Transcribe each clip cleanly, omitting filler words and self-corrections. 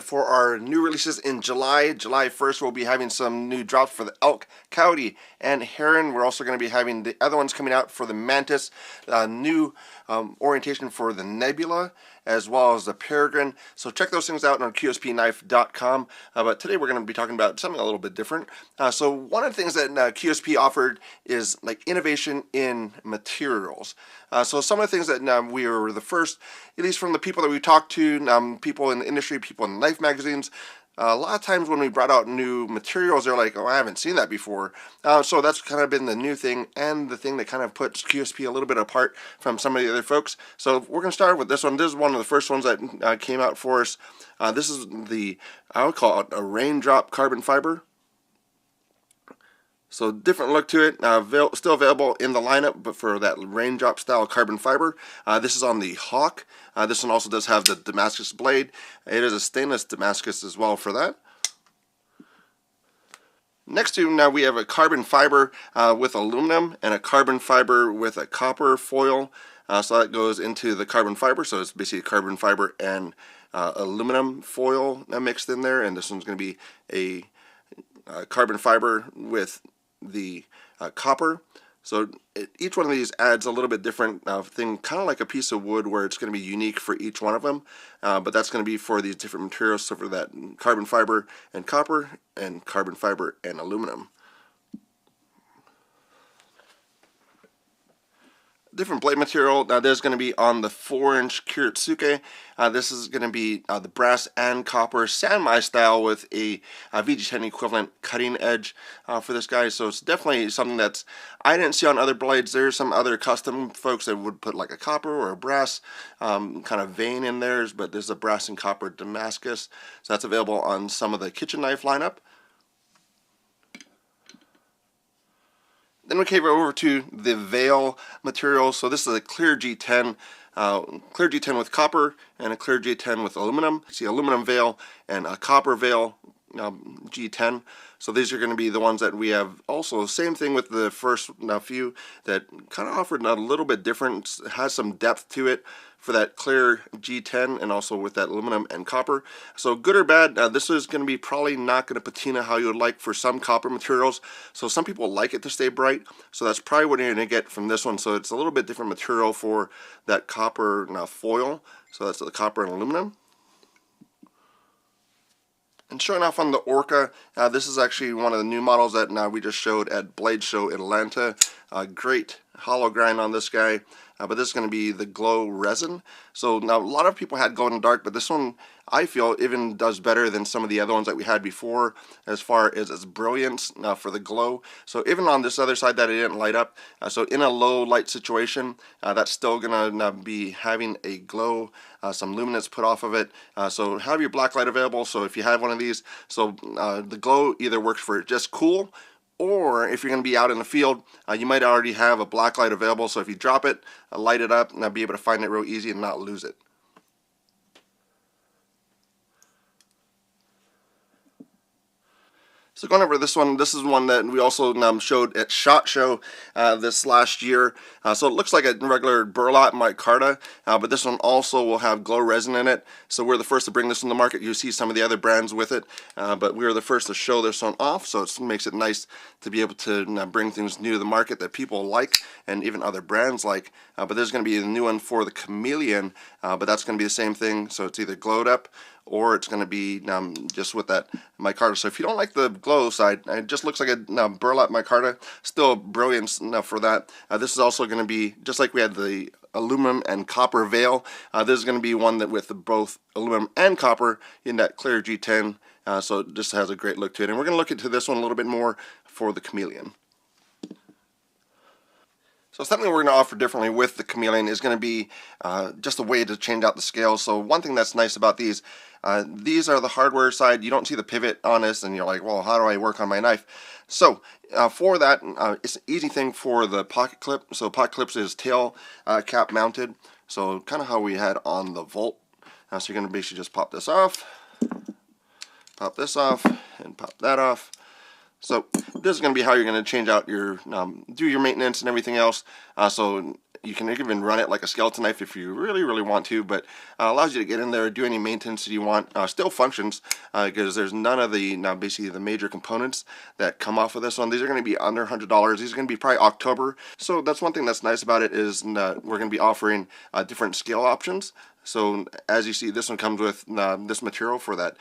for our new releases in July 1st, we'll be having some new drops for the elk, coyote, and heron. We're also going to be having the other ones coming out for the mantis, new orientation for the nebula, as well as the peregrine. So check those things out on QSPKnife.com. But today we're going to be talking about something a little bit different. So one of the things that QSP offered is like innovation in materials. So some of the things that we were the first, at least from the people that we talked to, people in the industry, people in knife magazines, a lot of times when we brought out new materials, they're like, oh, I haven't seen that before. So that's kind of been the new thing and the thing that kind of puts QSP a little bit apart from some of the other folks. So we're going to start with this one. This is one of the first ones that came out for us. This is I would call it a raindrop carbon fiber. So different look to it, still available in the lineup, but for that raindrop style carbon fiber. This is on the Hawk. This one also does have the Damascus blade. It is a stainless Damascus as well for that. Next to now we have a carbon fiber with aluminum and a carbon fiber with a copper foil. So that goes into the carbon fiber. So it's basically carbon fiber and aluminum foil mixed in there. And this one's going to be a carbon fiber with the copper. So each one of these adds a little bit different thing, kind of like a piece of wood where it's going to be unique for each one of them. But that's going to be for these different materials. So for that carbon fiber and copper and carbon fiber and aluminum. Different blade material. Now there's going to be on the 4-inch Kiritsuke. This is going to be the brass and copper Sanmai style with a VG10 equivalent cutting edge for this guy. So it's definitely something that's I didn't see on other blades. There's some other custom folks that would put like a copper or a brass kind of vein in theirs, but there's a brass and copper Damascus. So that's available on some of the kitchen knife lineup. Then we came over to the veil material. So this is a clear G10, with copper and a clear G10 with aluminum. You see aluminum veil and a copper veil G10. So these are going to be the ones that we have also. Same thing with the first few that kind of offered a little bit different, has some depth to it for that clear G10 and also with that aluminum and copper. So good or bad, this is going to be probably not going to patina how you would like for some copper materials. So some people like it to stay bright. So that's probably what you're going to get from this one. So it's a little bit different material for that copper foil. So that's the copper and aluminum. And showing off on the Orca, this is actually one of the new models that we just showed at Blade Show in Atlanta. Great hollow grind on this guy, but this is going to be the glow resin. So now a lot of people had glow in the dark, but this one I feel even does better than some of the other ones that we had before as far as its brilliance for the glow. So even on this other side that it didn't light up, so in a low light situation, that's still going to be having a glow, some luminance put off of it. So have your black light available. So if you have one of these, so the glow either works for just cool, or if you're going to be out in the field, you might already have a black light available. So if you drop it, light it up, and be able to find it real easy and not lose it. So going over this one, this is one that we also showed at SHOT Show this last year. So it looks like a regular burlap micarta, but this one also will have glow resin in it. So we're the first to bring this in the market. You see some of the other brands with it, but we were the first to show this one off. So it makes it nice to be able to bring things new to the market that people like and even other brands like. But there's going to be a new one for the Chameleon, but that's going to be the same thing. So it's either glowed up or it's going to be just with that micarta. So if you don't like the glow side, it just looks like a burlap micarta, still brilliant enough for that. This is also going to be, just like we had the aluminum and copper veil, this is going to be one that with both aluminum and copper in that clear G10, so it just has a great look to it. And we're going to look into this one a little bit more for the Chameleon. So something we're going to offer differently with the Chameleon is going to be just a way to change out the scales. So one thing that's nice about these are the hardware side. You don't see the pivot on this and you're like, well, how do I work on my knife? So for that, it's an easy thing for the pocket clip. So pocket clips is tail cap mounted. So kind of how we had on the Volt. So you're going to basically just pop this off, and pop that off. So this is going to be how you're going to change out your, do your maintenance and everything else. So You can even run it like a skeleton knife if you really want to, but allows you to get in there, do any maintenance that you want. Still functions because there's none of the basically the major components that come off of this one. These are going to be under $100. These are going to be probably October. So that's one thing that's nice about it is we're going to be offering different scale options. So as you see, this one comes with this material for that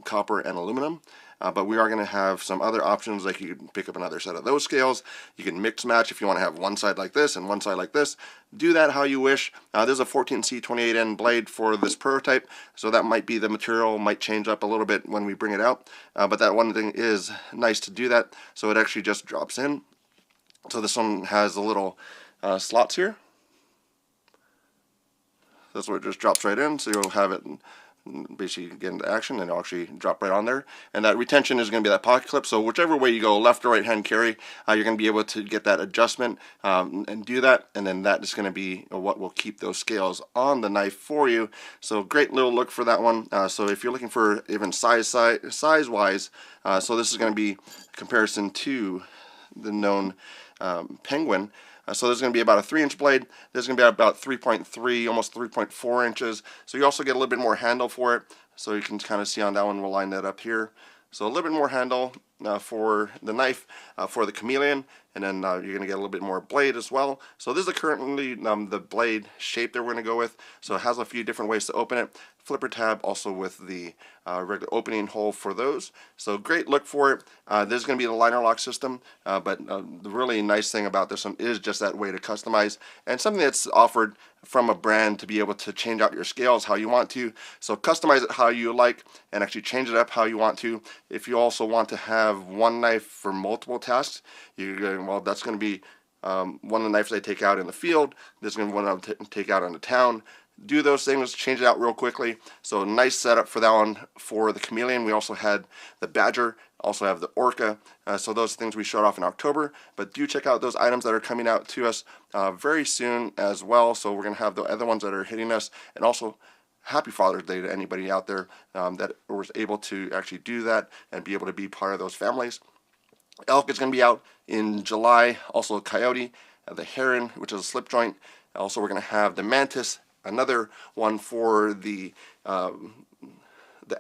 copper and aluminum. But we are going to have some other options, like you can pick up another set of those scales. You can mix match if you want to have one side like this and one side like this. Do that how you wish. There's a 14C 28N blade for this prototype, so that might be the material, might change up a little bit when we bring it out. But that one thing is nice to do that, so it actually just drops in. So this one has the little slots here. That's where it just drops right in, so you'll have it basically get into action and it'll actually drop right on there. And that retention is going to be that pocket clip, so whichever way you go, left or right hand carry, you're going to be able to get that adjustment and do that, and then that is going to be what will keep those scales on the knife for you. So great little look for that one. So if you're looking for even size wise, so this is going to be a comparison to the known Penguin. So there's going to be about a 3-inch blade. There's going to be about 3.3, almost 3.4 inches. So you also get a little bit more handle for it. So you can kind of see on that one, we'll line that up here. So a little bit more handle for the knife, for the Chameleon, and then you're going to get a little bit more blade as well. So this is currently the blade shape that we're going to go with. So it has a few different ways to open it. Flipper tab also with the regular opening hole for those. So great look for it. This is going to be the liner lock system, but the really nice thing about this one is just that way to customize, and something that's offered from a brand to be able to change out your scales how you want to. So customize it how you like and actually change it up how you want to. If you also want to have one knife for multiple tasks, you're going, well, that's going to be one of the knives I take out in the field. This is going to be one I'll take out in the town. Do those things, change it out real quickly. So nice setup for that one for the Chameleon. We also had the Badger, also have the Orca. So those things we showed off in October. But do check out those items that are coming out to us very soon as well. So we're going to have the other ones that are hitting us. And also, happy Father's Day to anybody out there that was able to actually do that and be able to be part of those families. Elk is going to be out in July. Also Coyote, the Heron, which is a slip joint. Also we're going to have the Mantis, another one for the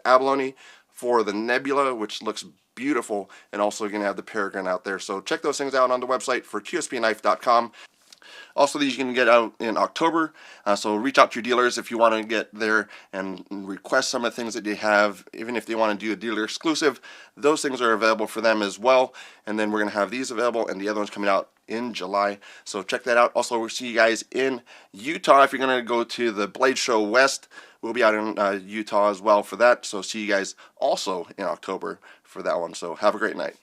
abalone, for the Nebula, which looks beautiful, and also you're going to have the Peregrine out there. So check those things out on the website for QSPKnife.com. Also, these you can get out in October, so reach out to your dealers if you want to get there and request some of the things that they have. Even if they want to do a dealer exclusive, those things are available for them as well. And then we're going to have these available and the other ones coming out in July. So check that out. Also, we'll see you guys in Utah. If you're going to go to the Blade Show West, we'll be out in Utah as well for that. So see you guys also in October for that one. So have a great night.